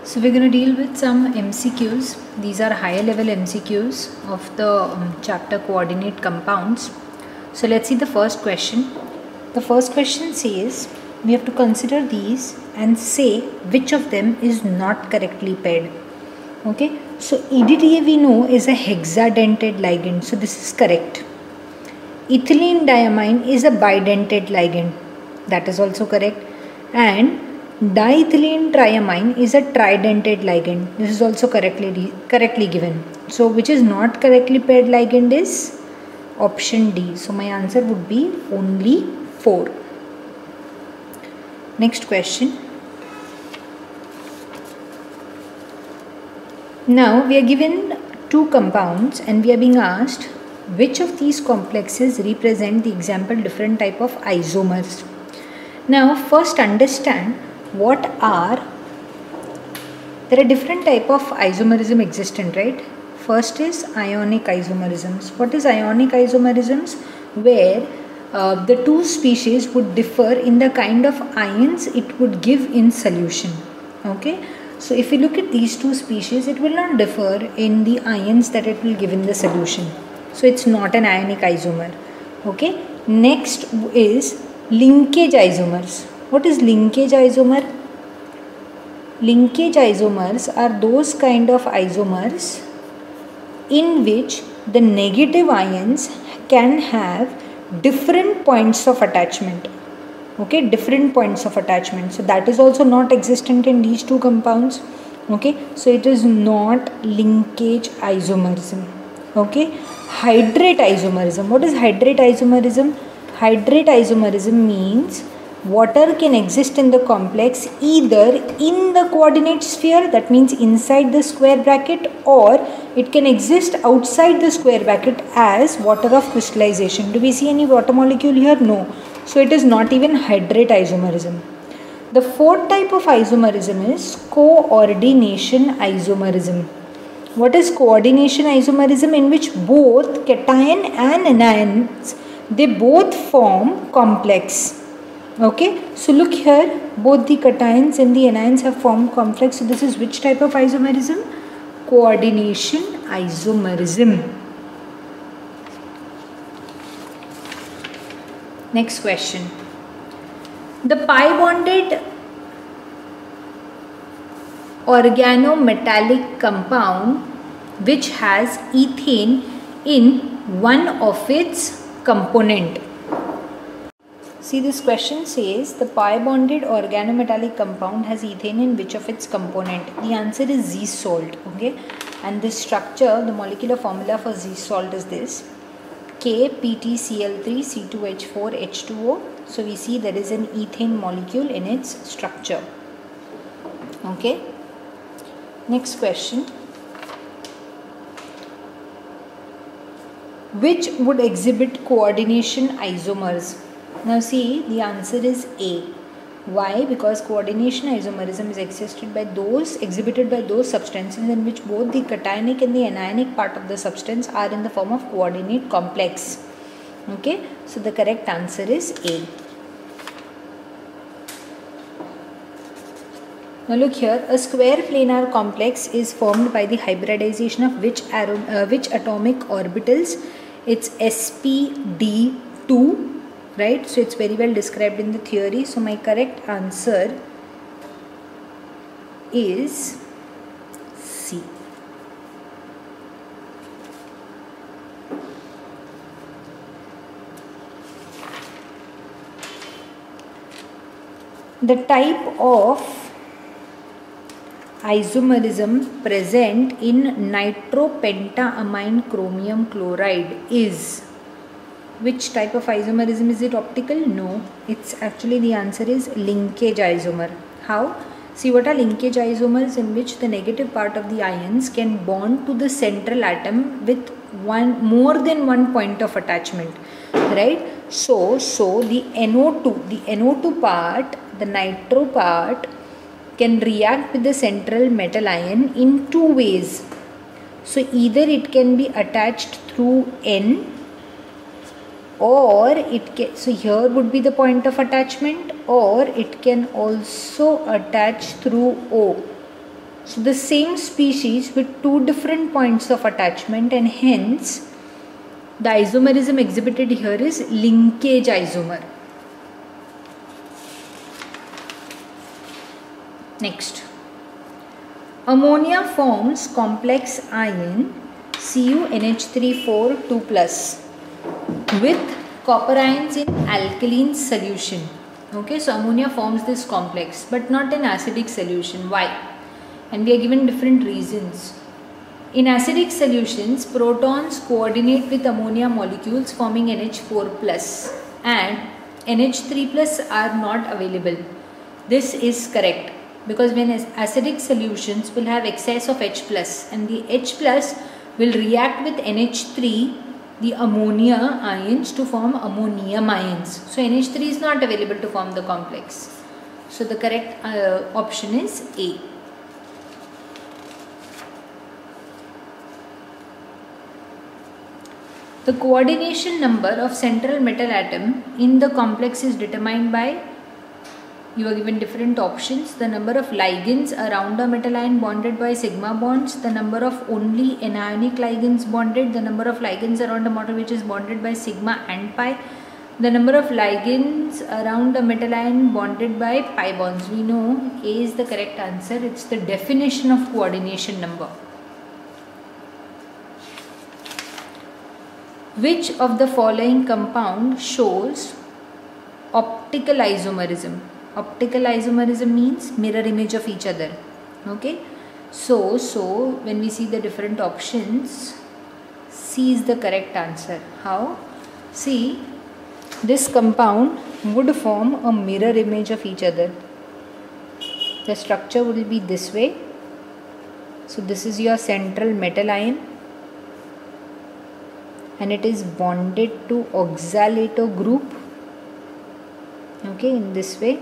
So we're going to deal with some MCQs. These are higher level MCQs of the chapter coordinate compounds. So let's see the first question. The first question says we have to consider these and say which of them is not correctly paired. Okay, so EDTA we know is a hexadentate ligand, so this is correct. Ethylene diamine is a bidentate ligand, that is also correct. And diethylene triamine is a tridentate ligand, this is also correctly given. So which is not correctly paired ligand is option D. So my answer would be only 4. Next question. Now we are given 2 compounds and we are being asked which of these complexes represent the example different type of isomers. Now first understand there are different type of isomerism existent, right? First is ionic isomerisms. What is ionic isomerisms? Where the 2 species would differ in the kind of ions it would give in solution. Okay, so if you look at these 2 species, it will not differ in the ions that it will give in the solution, so it's not an ionic isomer. Okay, next is linkage isomers. What is linkage isomer? Linkage isomers are those kind of isomers in which the negative ions can have different points of attachment. Okay, different points of attachment. So that is also not existent in these 2 compounds. Okay, so it is not linkage isomerism. Okay, hydrate isomerism. What is hydrate isomerism? Hydrate isomerism means water can exist in the complex either in the coordinate sphere, that means inside the square bracket, or it can exist outside the square bracket as water of crystallization. Do we see any water molecule here? No. So it is not even hydrate isomerism. The 4th type of isomerism is coordination isomerism. What is coordination isomerism? In which both cation and anions, they both form complex. Okay, so look here, both the cations and the anions have formed complex. So this is which type of isomerism? Coordination isomerism. Next question. The pi bonded organometallic compound which has ethane in one of its component. See, this question says the pi bonded organometallic compound has ethane in which of its component? The answer is Z salt. Okay, and this structure, the molecular formula for Z salt is this: KPtCl3C2H4H2O. So we see there is an ethane molecule in its structure. Okay, next question. Which would exhibit coordination isomers? Now see, the answer is A. Why? Because coordination isomerism is exhibited by those substances in which both the cationic and the anionic part of the substance are in the form of coordinate complex. Okay, so the correct answer is A. Now look here, a square planar complex is formed by the hybridization of which atomic orbitals? It's sp-d2. Right, so it's very well described in the theory. So my correct answer is C. The type of isomerism present in nitropentaamine chromium chloride is? Which type of isomerism? Is it optical? No, it's actually, the answer is linkage isomer. How? See, what are linkage isomers? In which the negative part of the ions can bond to the central atom with more than one point of attachment, right? So the NO2 part, the nitro part, can react with the central metal ion in 2 ways. So either it can be attached through N, or it can, so here would be the point of attachment, or it can also attach through O. So the same species with two different points of attachment, and hence the isomerism exhibited here is linkage isomer. Next, ammonia forms complex ion CuNH3 2+ with copper ions in alkaline solution. Okay, so ammonia forms this complex but not in acidic solution. Why? And we are given different reasons. In acidic solutions, protons coordinate with ammonia molecules forming NH4+ and NH3+ are not available. This is correct because when acidic solutions will have excess of H+, and the H+ will react with NH3, the ammonia ions, to form ammonium ions. So NH3 is not available to form the complex. So the correct option is A. The coordination number of central metal atom in the complex is determined by, you are given different options, the number of ligands around a metal ion bonded by sigma bonds, the number of only anionic ligands bonded, the number of ligands around a metal which is bonded by sigma and pi, the number of ligands around a metal ion bonded by pi bonds. We know A is the correct answer. It's the definition of coordination number. Which of the following compound shows optical isomerism? Optical isomerism means mirror image of each other. Okay, so when we see the different options, C is the correct answer. How? See, this compound would form a mirror image of each other. The structure will be this way. So this is your central metal ion, and it is bonded to oxalato group. Okay, in this way.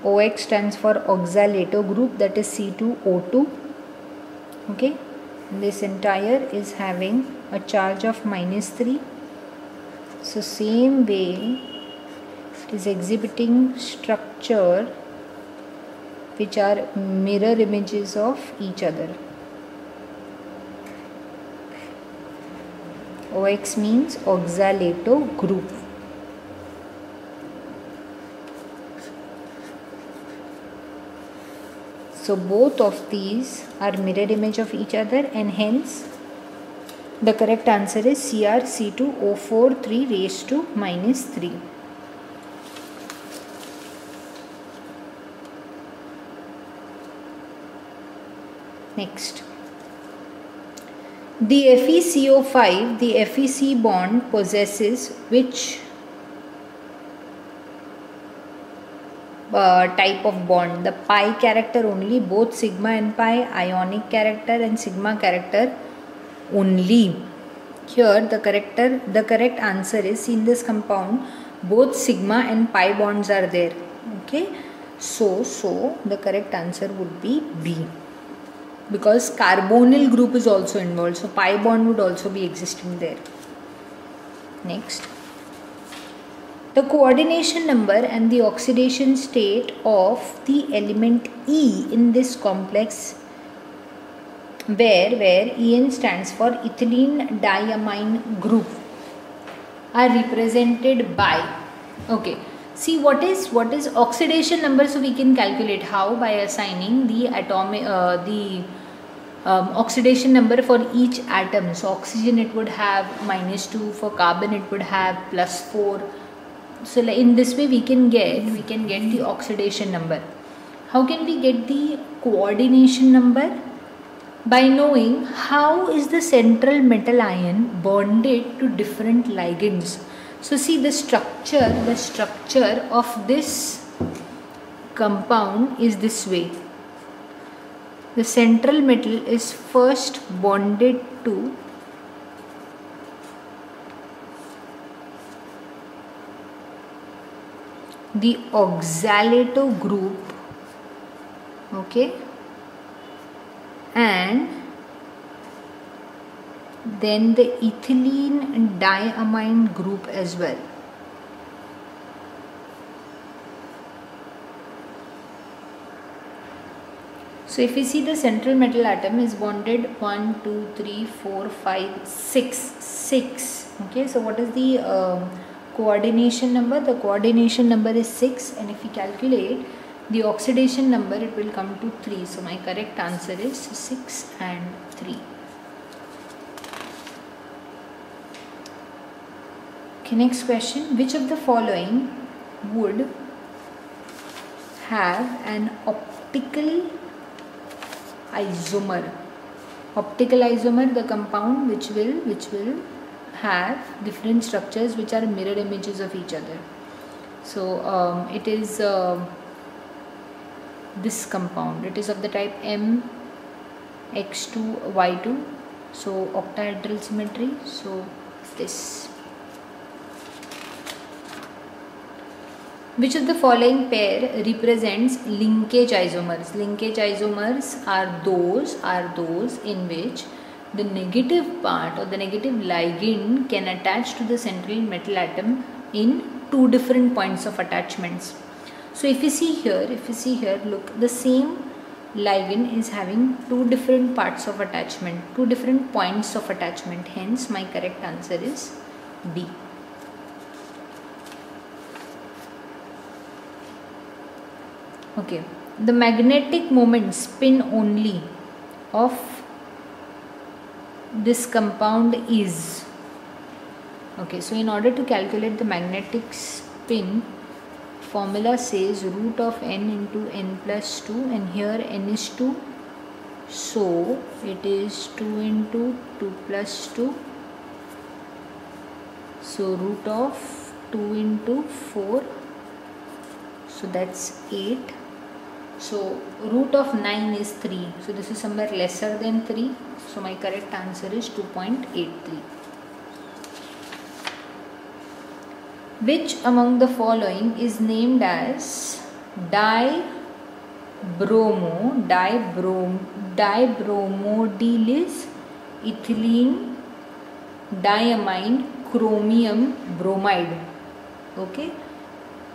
OX stands for oxalato group, that is C2O2. Okay, this entire is having a charge of -3. So same way it is exhibiting structure which are mirror images of each other. OX means oxalato group. So both of these are mirror image of each other, and hence the correct answer is CrC2O4 3⁻³ . Next, the FeCO5, the FeC bond possesses which type of bond? The pi character only, both sigma and pi, ionic character and sigma character only. Here the correct answer is, in this compound both sigma and pi bonds are there. Okay, so the correct answer would be B, because carbonyl group is also involved, so pi bond would also be existing there. Next, the coordination number and the oxidation state of the element E in this complex, where En stands for ethylene diamine group, are represented by, okay, see what is oxidation number. So we can calculate how? By assigning the atomic oxidation number for each atom. So oxygen it would have -2, for carbon it would have +4. So in this way we can get the oxidation number. How can we get the coordination number? By knowing how is the central metal ion bonded to different ligands. So see the structure of this compound is this way. The central metal is first bonded to the oxalato group, okay, and then the ethylene diamine group as well. So if we see, the central metal atom is bonded 1, 2, 3, 4, 5, 6. Okay, so what is the coordination number? The coordination number is 6, and if we calculate the oxidation number, it will come to 3. So my correct answer is 6 and 3. Okay, next question. Which of the following would have an optical isomer? Optical isomer, the compound which will have different structures which are mirror images of each other. So it is this compound. It is of the type MX2Y2. So octahedral symmetry. So this. Which of the following pair represents linkage isomers? Linkage isomers are those in which the negative part or the negative ligand can attach to the central metal atom in two different points of attachments. So if you see here, look, the same ligand is having two different parts of attachment, two different points of attachment. Hence, my correct answer is B. Okay, the magnetic moment spin only of this compound is. Okay, so in order to calculate the magnetic spin, formula says root of n into n plus 2, and here n is 2. So it is 2 into 2 plus 2. So root of 2 into 4. So that's 8. So root of 9 is 3. So this is somewhere lesser than 3. So my correct answer is 2.83. Which among the following is named as dibromodilyl ethylene diamine chromium bromide? Okay.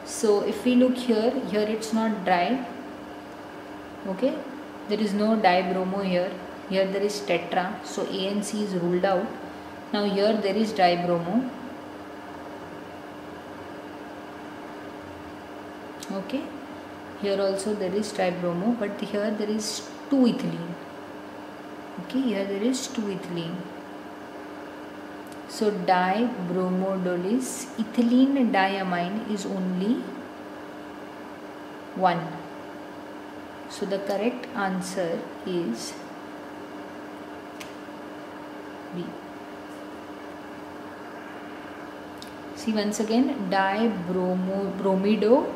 So if we look here it's not dry. Okay, there is no dibromo here. Here there is tetra. So A and C is ruled out. Now here there is dibromo. Okay, here also there is dibromo, but here there is 2 ethylene. Okay, here there is 2 ethylene. So dibromodilyl ethylene diamine is only 1. So the correct answer is B. See once again, dibromido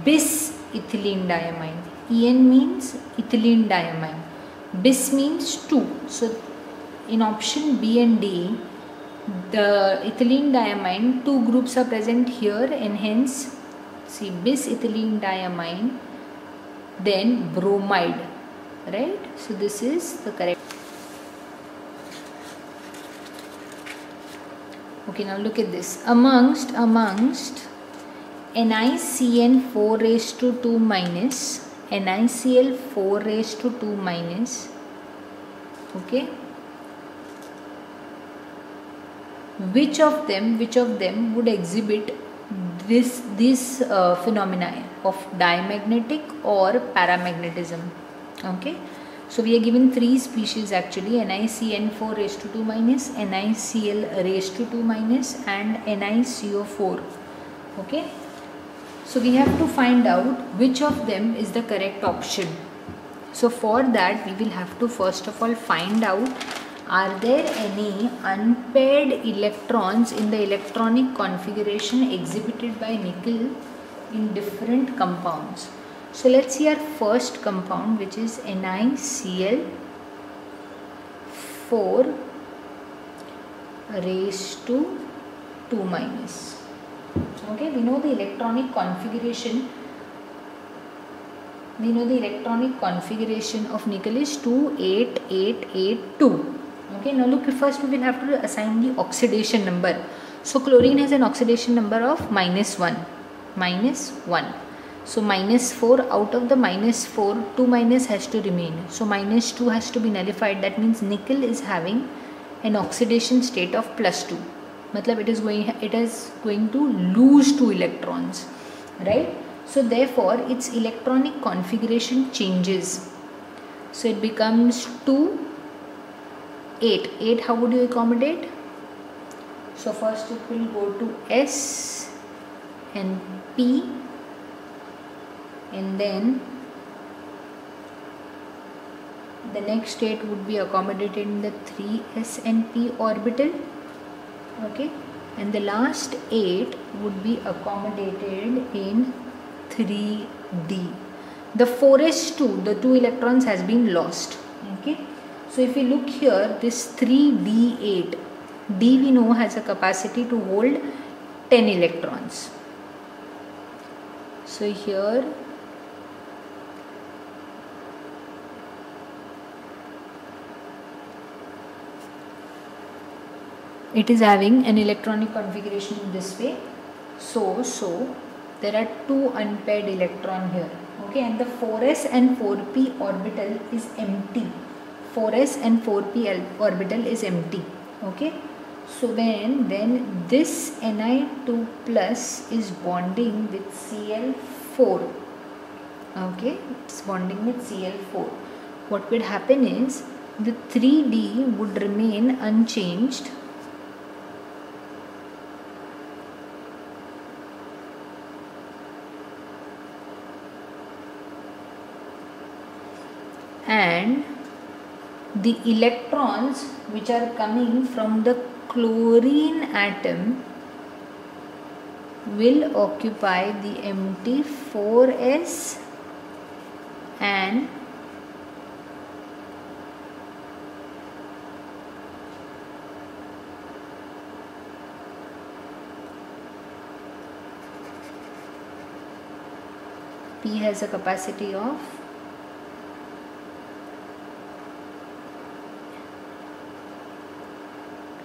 bis ethylene diamine. En means ethylene diamine. Bis means 2. So in option B and D, the ethylene diamine, 2 groups are present here, and hence see bis ethylene diamine, then bromide, right? So this is the correct. Okay, now look at this. Amongst NiCN4 raised to 2 minus, NiCl4 raised to 2 minus, okay, which of them would exhibit this phenomena of diamagnetic or paramagnetism? Okay, so we are given 3 species actually: NiCN4 raised to 2 minus, NiCl raised to 2 minus, and NiCO4. Okay, so we have to find out which of them is the correct option. So for that we will have to first of all find out, are there any unpaired electrons in the electronic configuration exhibited by nickel in different compounds. So let's see our first compound, which is NiCl4 raised to 2 minus. Okay, we know the electronic configuration. of nickel is 28882. Okay, now look, first we will have to assign the oxidation number. So chlorine has an oxidation number of -1. So -4, out of the -4, 2 minus has to remain. So -2 has to be nullified. That means nickel is having an oxidation state of +2. Matlab it is going to lose 2 electrons, right? So therefore its electronic configuration changes. So it becomes 2, 8. 8, how would you accommodate? So first it will go to S and P, and then the next state would be accommodated in the 3s and p orbital. Okay, and the last 8 would be accommodated in 3d. The 4s2, the 2 electrons has been lost. Okay, so if we look here, this 3d8, d we know has a capacity to hold 10 electrons. So here it is having an electronic configuration in this way. So there are 2 unpaired electron here. Okay, and the 4s and 4p orbital is empty. 4s and 4p orbital is empty. Okay, so then this Ni2 plus is bonding with Cl4. Okay, it's bonding with Cl4. What would happen is the 3d would remain unchanged, and the electrons which are coming from the chlorine atom will occupy the empty 4s and P has a capacity of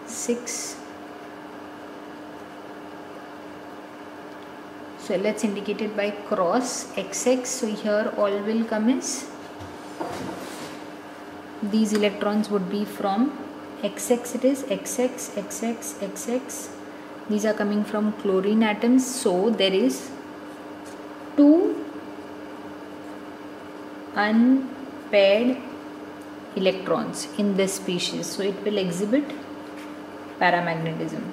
6. So let's indicate it by cross XX. So here all will come as, these electrons would be from XX, it is XX, XX, XX. These are coming from chlorine atoms. So there is 2 unpaired electrons in this species. So it will exhibit paramagnetism.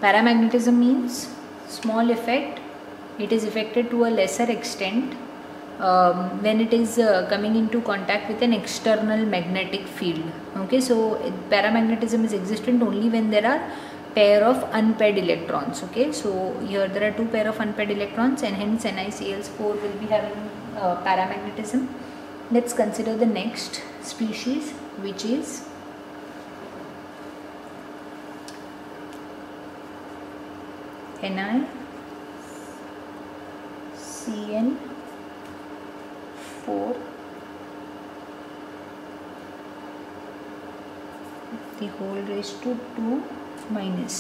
Paramagnetism means small effect. It is affected to a lesser extent when it is coming into contact with an external magnetic field. Okay, so paramagnetism is existent only when there are pair of unpaired electrons. Okay, so here there are 2 pair of unpaired electrons, and hence NiCl4 will be having paramagnetism. Let's consider the next species, which is NiCN4, the whole raised to 2 minus.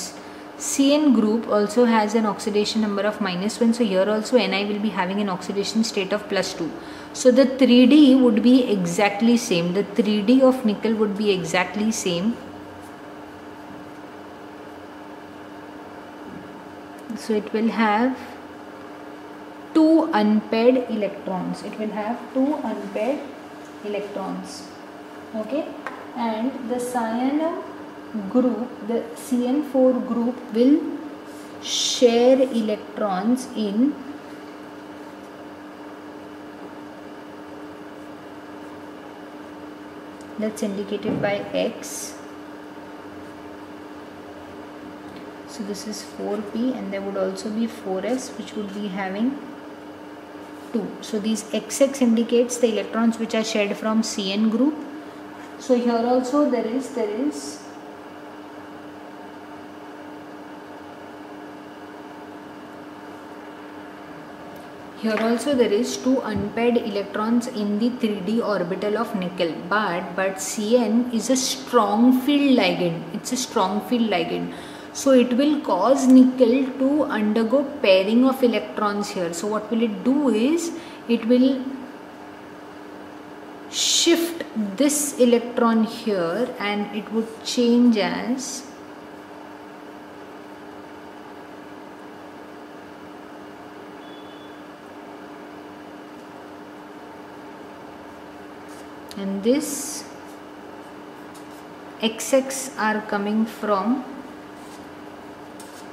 Cn group also has an oxidation number of -1. So here also Ni will be having an oxidation state of +2. So the 3D would be exactly same. The 3D of nickel would be exactly same. So it will have 2 unpaired electrons. It will have 2 unpaired electrons. Okay, and the cyanum group, the CN4 group will share electrons in that's indicated by X. So this is 4p, and there would also be 4s, which would be having 2. So these XX indicates the electrons which are shared from CN group. So here also there is Here also there is 2 unpaired electrons in the 3D orbital of nickel, but Cn is a strong field ligand. It's a strong field ligand. So it will cause nickel to undergo pairing of electrons here. So what will it do is, it will shift this electron here and it would change as and this XX are coming from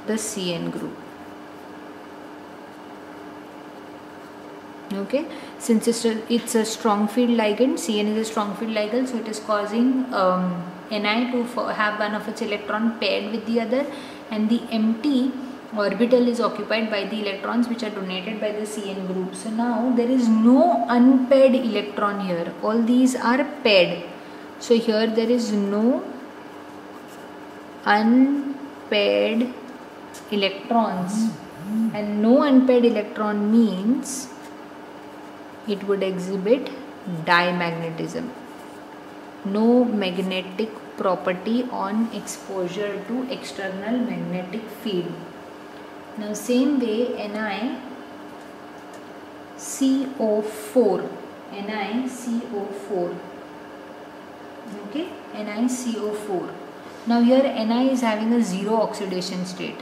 the Cn group. Okay, since it's a strong field ligand, Cn is a strong field ligand, so it is causing Ni to have one of its electron paired with the other, and the empty orbital is occupied by the electrons which are donated by the Cn group. So now there is no unpaired electron here, all these are paired. So here there is no unpaired electrons, and no unpaired electron means it would exhibit dimagnetism, no magnetic property on exposure to external magnetic field. Now same way NiCO4, okay, NiCO4. Now here Ni is having a zero oxidation state.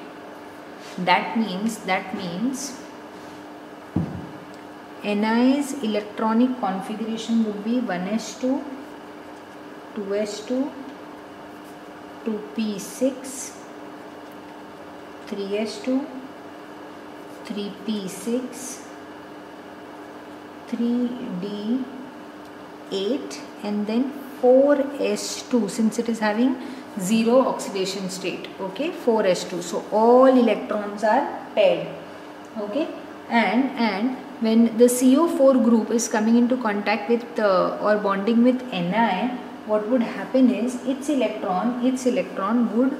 That means Ni's electronic configuration would be 1s2, 2s2, 2p6, 3s2, 3p6, 3d8, and then 4s2, since it is having zero oxidation state. Okay, 4s2. So all electrons are paired. Okay, and when the CO4 group is coming into contact with or bonding with Ni, what would happen is its electron would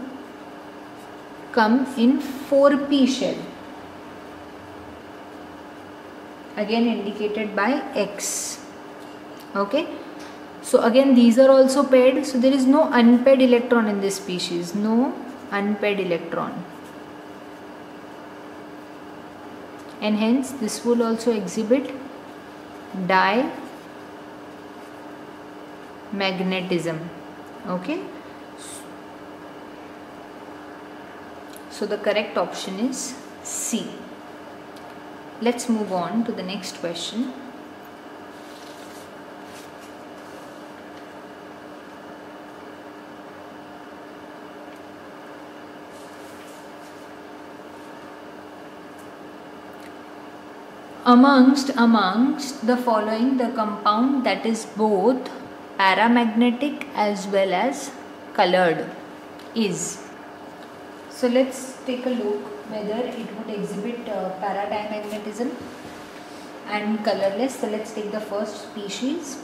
come in 4p shell, again indicated by X. Okay, so again these are also paired, so there is no unpaired electron in this species, no unpaired electron, and hence this will also exhibit dimagnetism. Okay, so the correct option is C. Let's move on to the next question. Amongst the following, the compound that is both paramagnetic as well as colored is. So let's take a look whether it would exhibit paradiamagnetism and colorless. So let's take the first species.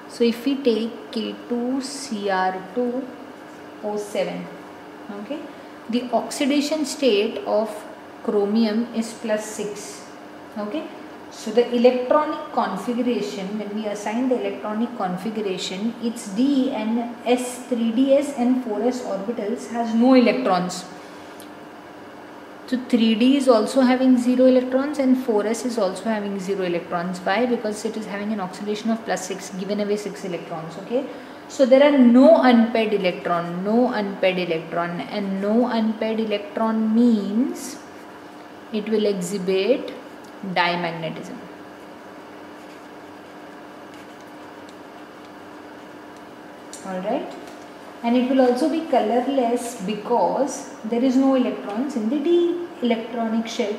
So if we take K2Cr2O7, okay, the oxidation state of chromium is +6. Okay, so the electronic configuration, when we assign the electronic configuration, its D and S, 3ds and 4s orbitals has no electrons. So 3d is also having 0 electrons and 4s is also having 0 electrons. Why? Because it is having an oxidation of +6, given away 6 electrons. Okay, so there are no unpaired electron, and no unpaired electron means it will exhibit dimagnetism. Alright, and it will also be colorless because there is no electrons in the d electronic shell.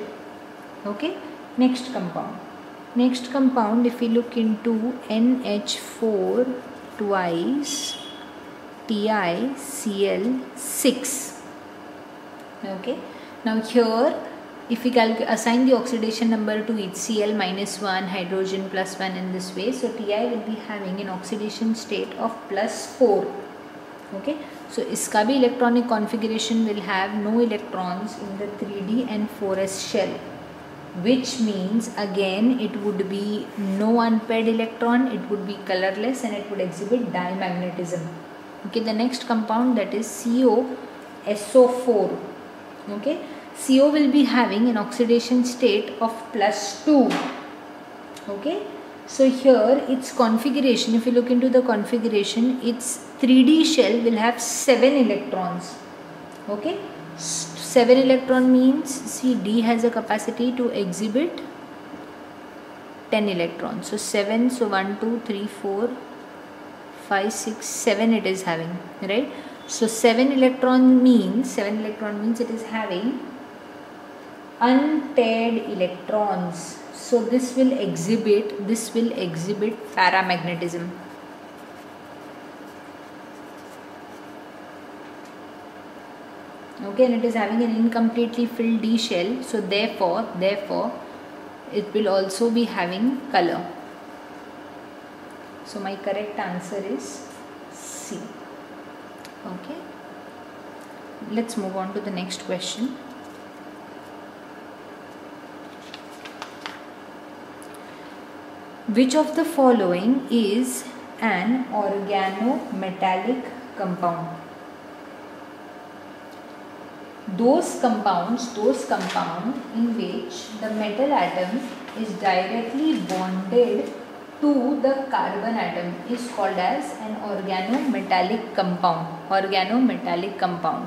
Okay, next compound, if we look into NH4 twice TiCl6. Okay, now here if we assign the oxidation number to each, Cl -1, hydrogen +1 in this way, so Ti will be having an oxidation state of +4. Okay, so iska bhi electronic configuration will have no electrons in the 3d and 4s shell. which means again it would be no unpaired electron, it would be colorless, and it would exhibit diamagnetism. Okay, the next compound, that is COSO4. Okay, CO will be having an oxidation state of +2. Okay, so here its configuration, if you look into the configuration, its 3D shell will have 7 electrons. Okay, 7 electron means, see, D has a capacity to exhibit 10 electrons. So 7, so 1, 2, 3, 4, 5, 6, 7 it is having, right? So 7 electron means it is having unpaired electrons. So this will exhibit paramagnetism. Okay, and it is having an incompletely filled D shell, so therefore it will also be having color. So my correct answer is C. Okay, let's move on to the next question. Which of the following is an organometallic compound? Those compounds in which the metal atom is directly bonded to the carbon atom is called as an organometallic compound.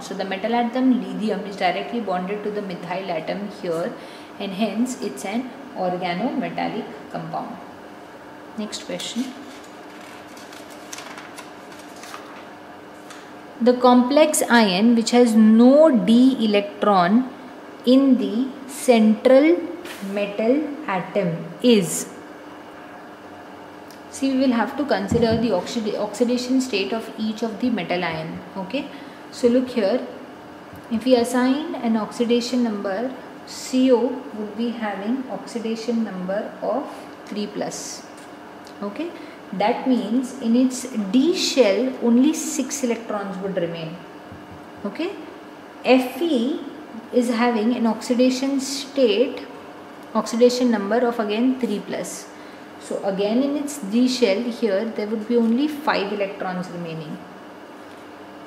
So the metal atom lithium is directly bonded to the methyl atom here, and hence it's an organometallic compound. Next question. The complex ion which has no D electron in the central metal atom is. See, we will have to consider the oxidation state of each of the metal ion. Okay, so look here, if we assign an oxidation number, CO would be having oxidation number of 3+. Okay, that means in its D shell only 6 electrons would remain. Okay, Fe is having an oxidation number of again 3+. So again in its D shell here there would be only 5 electrons remaining.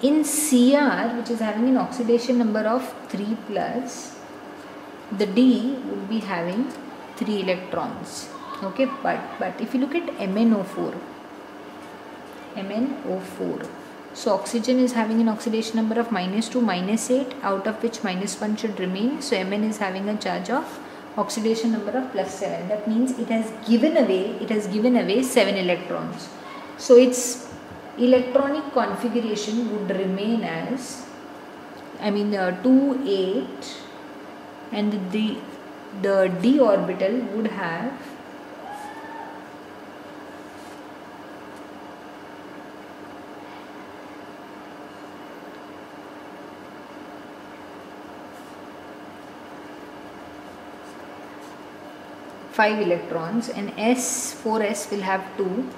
In Cr, which is having an oxidation number of 3+, the D would be having 3 electrons. Okay, but if you look at MnO4, so oxygen is having an oxidation number of -2, -8, out of which -1 should remain. So Mn is having a charge of oxidation number of +7. That means it has given away 7 electrons. So its electronic configuration would remain as, 2, 8, and the D orbital would have five electrons, and 4s will have 2,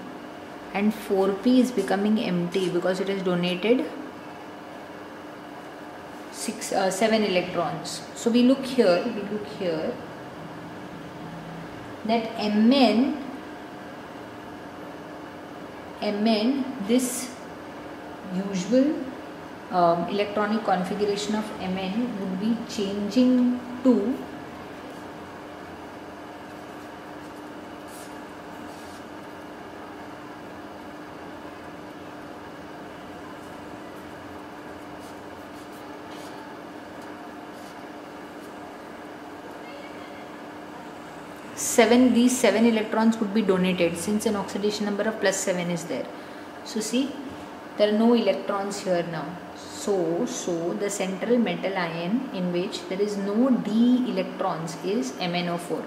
and 4p is becoming empty because it has donated 7 electrons. So we look here that Mn, this usual electronic configuration of Mn would be changing to these 7 electrons would be donated since an oxidation number of +7 is there. So see, there are no electrons here now. So the central metal ion in which there is no D electrons is MnO4.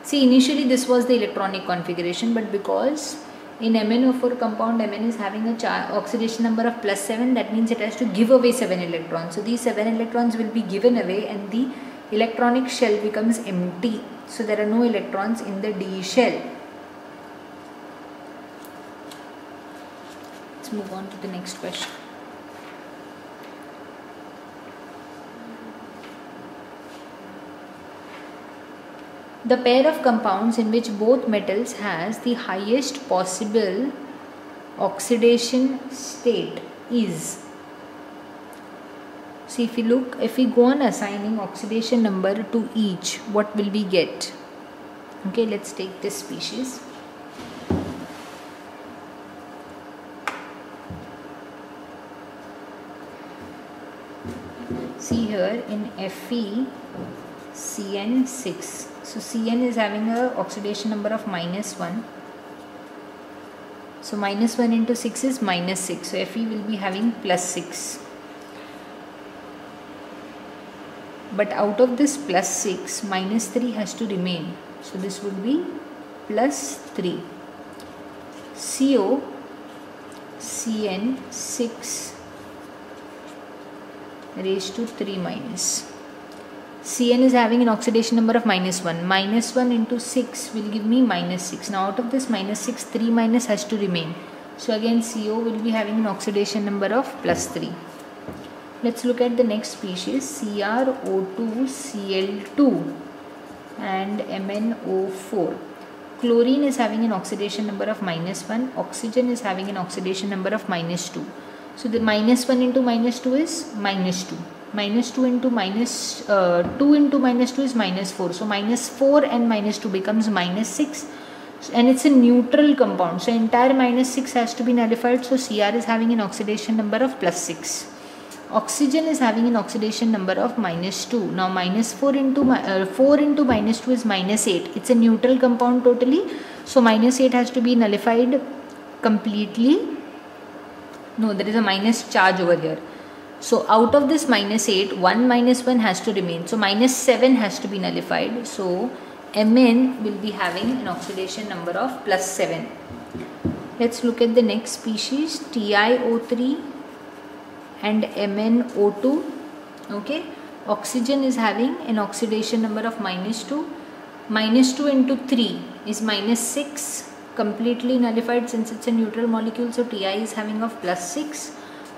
See, initially this was the electronic configuration, but because in MnO4 compound Mn is having a oxidation number of +7, that means it has to give away 7 electrons. So these 7 electrons will be given away and the electronic shell becomes empty. So there are no electrons in the D shell. Let's move on to the next question. The pair of compounds in which both metals has the highest possible oxidation state is. See, if we go on assigning oxidation number to each, what will we get? Okay, let's take this species. See here in Fe CN6. So Cn is having a oxidation number of -1. So -1 into 6 is -6. So Fe will be having +6. But out of this +6, -3 has to remain. So this would be +3. CO CN6 raised to 3 minus. Cn is having an oxidation number of -1. -1 into 6 will give me -6. Now out of this -6, 3 minus has to remain. So again CO will be having an oxidation number of +3. Let's look at the next species, CrO2Cl2 and MnO4. Chlorine is having an oxidation number of -1. Oxygen is having an oxidation number of -2. So the -1 into -2 is -2. -2 into -2 into -2 is -4. So -4 and -2 becomes -6. And it's a neutral compound. So entire -6 has to be nullified. So Cr is having an oxidation number of +6. Oxygen is having an oxidation number of -2. Now -4 into 4 into -2 is -8. It's a neutral compound totally. So -8 has to be nullified completely. No, there is a minus charge over here. So out of this -8, 1 - 1 has to remain. So -7 has to be nullified. So Mn will be having an oxidation number of +7. Let's look at the next species, TiO3 and MnO2. Okay, oxygen is having an oxidation number of -2. -2 into 3 is -6, completely nullified since it's a neutral molecule. So Ti is having of +6.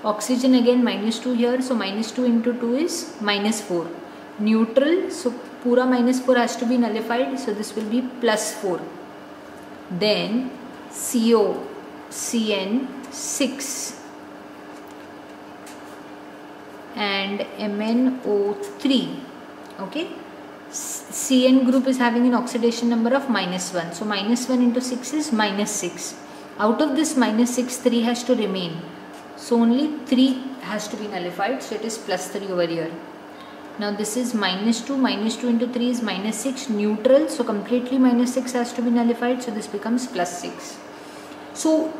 Oxygen again -2 here. So -2 into 2 is -4. Neutral, so pura -4 has to be nullified. So this will be +4. Then CO CN6 and MnO3. Okay, Cn group is having an oxidation number of -1. So -1 into 6 is -6. Out of this -6, 3 has to remain. So only 3 has to be nullified. So it is +3 over here. Now this is -2. -2 into 3 is -6. Neutral. So completely -6 has to be nullified. So this becomes +6. So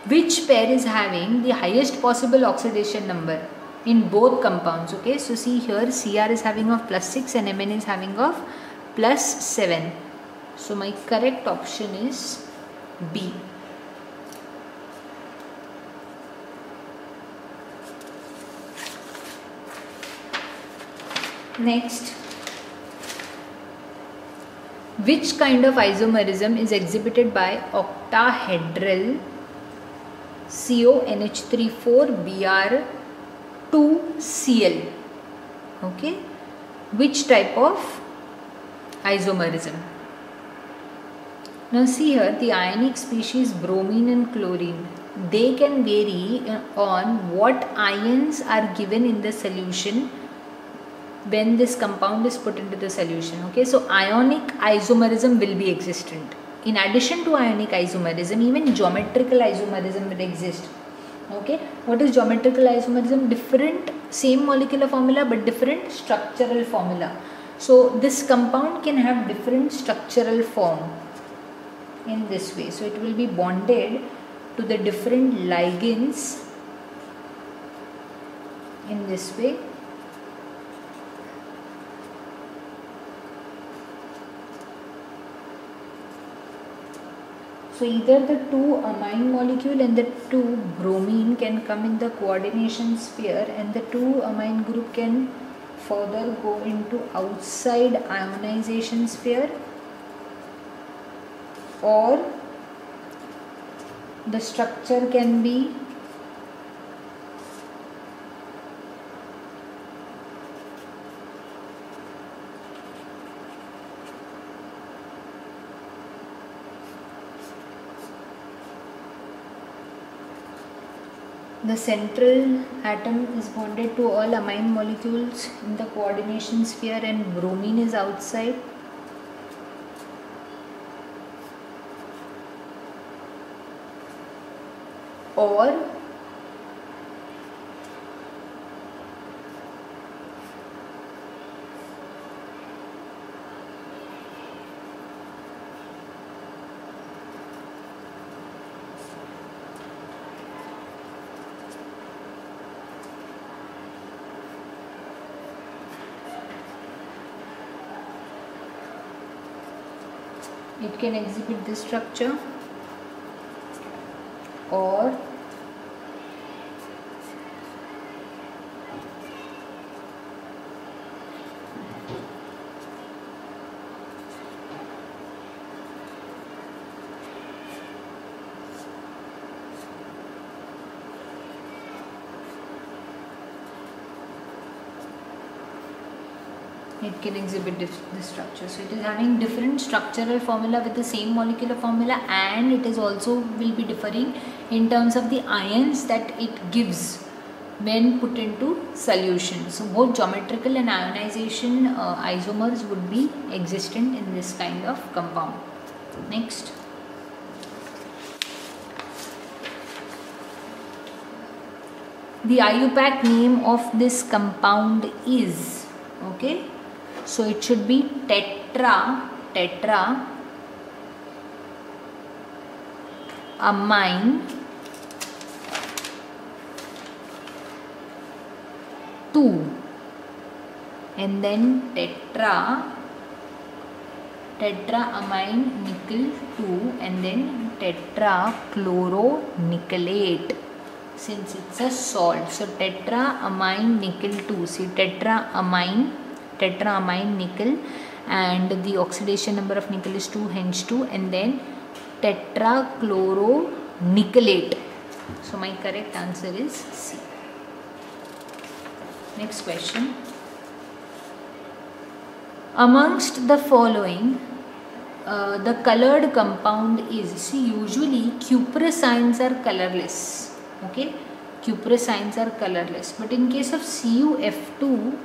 which pair is having the highest possible oxidation number in both compounds? Okay, so see here, Cr is having of +6 and Mn is having of +7. So my correct option is B. Next, which kind of isomerism is exhibited by octahedral CONH34Br2Cl? Okay, which type of isomerism? Now see here, the ionic species bromine and chlorine, they can vary on what ions are given in the solution when this compound is put into the solution. Okay, so ionic isomerism will be existent. In addition to ionic isomerism, even geometrical isomerism will exist. Okay, what is geometrical isomerism? Different, same molecular formula but different structural formula. So this compound can have different structural form in this way. So it will be bonded to the different ligands in this way. So either the 2 amine molecule and the 2 bromine can come in the coordination sphere, and the 2 amine group can further go into outside ionization sphere, or the structure can be The central atom is bonded to all amine molecules in the coordination sphere and bromine is outside. Or it can exhibit this structure, or it can exhibit this structure. So it is having different structural formula with the same molecular formula, and it is also will be differing in terms of the ions that it gives when put into solution. So both geometrical and ionization isomers would be existent in this kind of compound. Next. The IUPAC name of this compound is, okay, so it should be tetra amine 2, and then tetra amine nickel 2, and then tetrachloronickelate, since it's a salt. So tetra amine nickel 2, see tetra amine nickel, and the oxidation number of nickel is 2, hence 2, and then tetrachloronickelate. So my correct answer is C. Next question. Amongst the following, the colored compound is, see, usually cuprous ions are colorless, okay, cuprous ions are colorless, but in case of CuF2,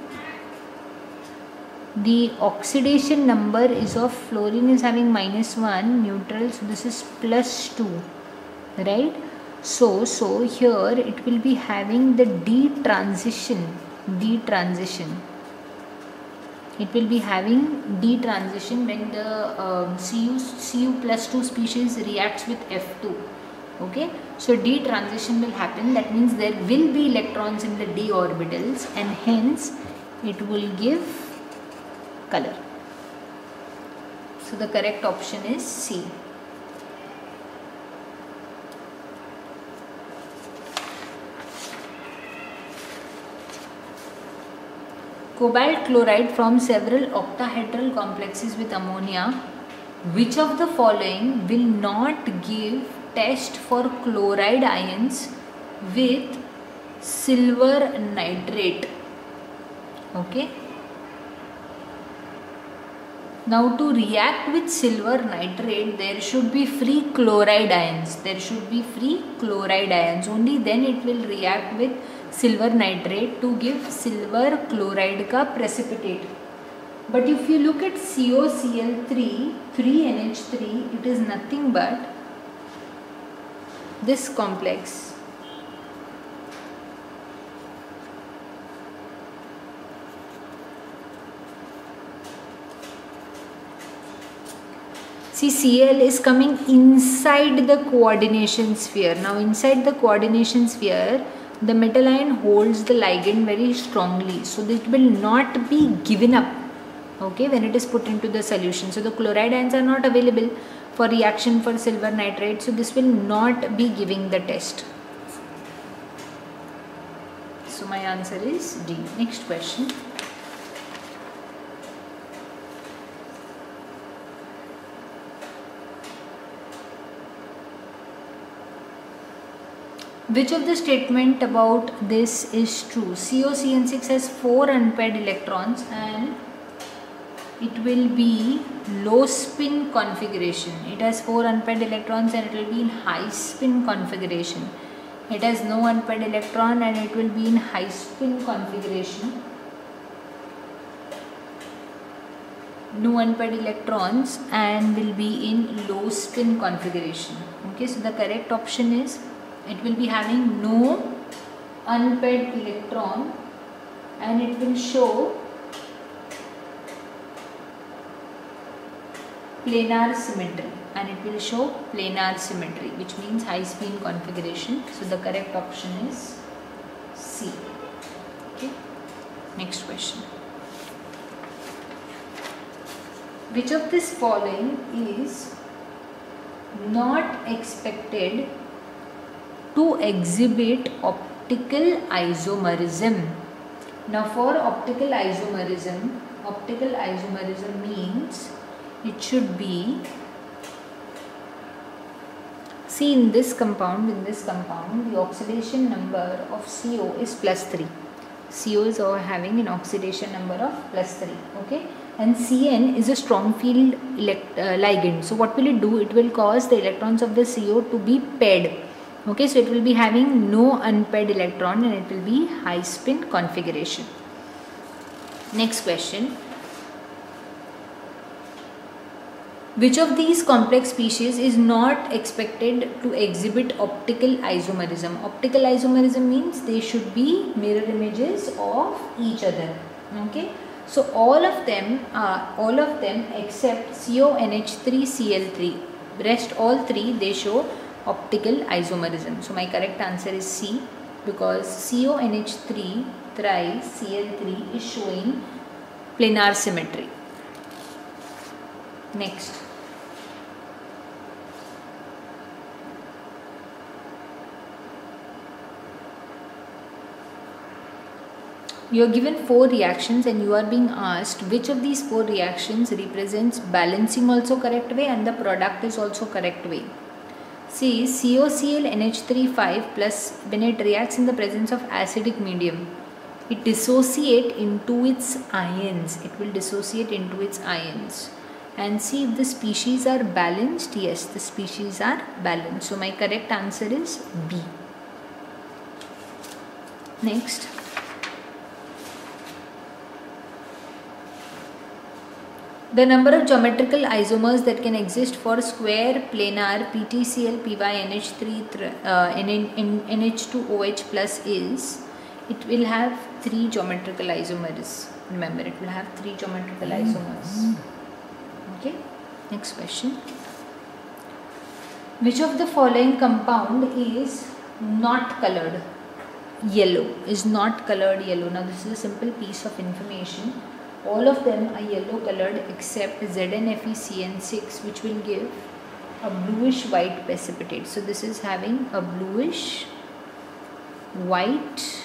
the oxidation number is of fluorine is having -1, neutral, so this is +2, right? So here it will be having the D transition. It will be having D transition when the Cu+2 species reacts with F2. Okay, so D transition will happen. That means there will be electrons in the D orbitals, and hence it will give color. So the correct option is C. Cobalt chloride forms several octahedral complexes with ammonia. Which of the following will not give test for chloride ions with silver nitrate? Okay. Now to react with silver nitrate, there should be free chloride ions. Only then it will react with silver nitrate to give silver chloride ka precipitate. But if you look at COCl3, 3NH3, it is nothing but this complex. See, Cl is coming inside the coordination sphere. Now inside the coordination sphere, the metal ion holds the ligand very strongly, so that it will not be given up, okay, when it is put into the solution. So the chloride ions are not available for reaction for silver nitrate, so this will not be giving the test. So my answer is D. Next question. Which of the statement about this is true? COCN6 has 4 unpaired electrons and it will be low spin configuration. It has 4 unpaired electrons and it will be in high spin configuration. It has no unpaired electron and it will be in high spin configuration. No unpaired electrons and will be in low spin configuration. Okay, so the correct option is it will be having no unpaired electron and it will show planar symmetry, which means high spin configuration. So the correct option is C. Okay, next question. Which of this following is not expected to exhibit optical isomerism? Now for optical isomerism means it should be, see in this compound, the oxidation number of CO is +3. CO is having an oxidation number of +3. Okay, and Cn is a strong field ligand. So what will it do? It will cause the electrons of the CO to be paired. Okay, so it will be having no unpaired electron and it will be high spin configuration. Next question. Which of these complex species is not expected to exhibit optical isomerism? Optical isomerism means they should be mirror images of each other. Okay, so all of them except CONH3Cl3, rest all three they show optical isomerism. So my correct answer is C, because CONH3 Cl3 is showing planar symmetry. Next. You are given 4 reactions and you are being asked which of these 4 reactions represents balancing also correct way and the product is also correct way. See, COCl NH3 plus when it reacts in the presence of acidic medium, it dissociate into its ions. And see if the species are balanced. Yes, the species are balanced. So my correct answer is B. Next. The number of geometrical isomers that can exist for square planar PTCl NH2OH plus is, it will have 3 geometrical isomers. Remember, it will have 3 geometrical isomers. Okay, next question. Which of the following compound is not colored yellow? Now this is a simple piece of information. All of them are yellow colored except ZnFeCN6, which will give a bluish white precipitate. So this is having a bluish white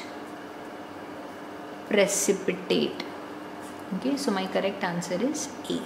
precipitate. Okay, so my correct answer is A.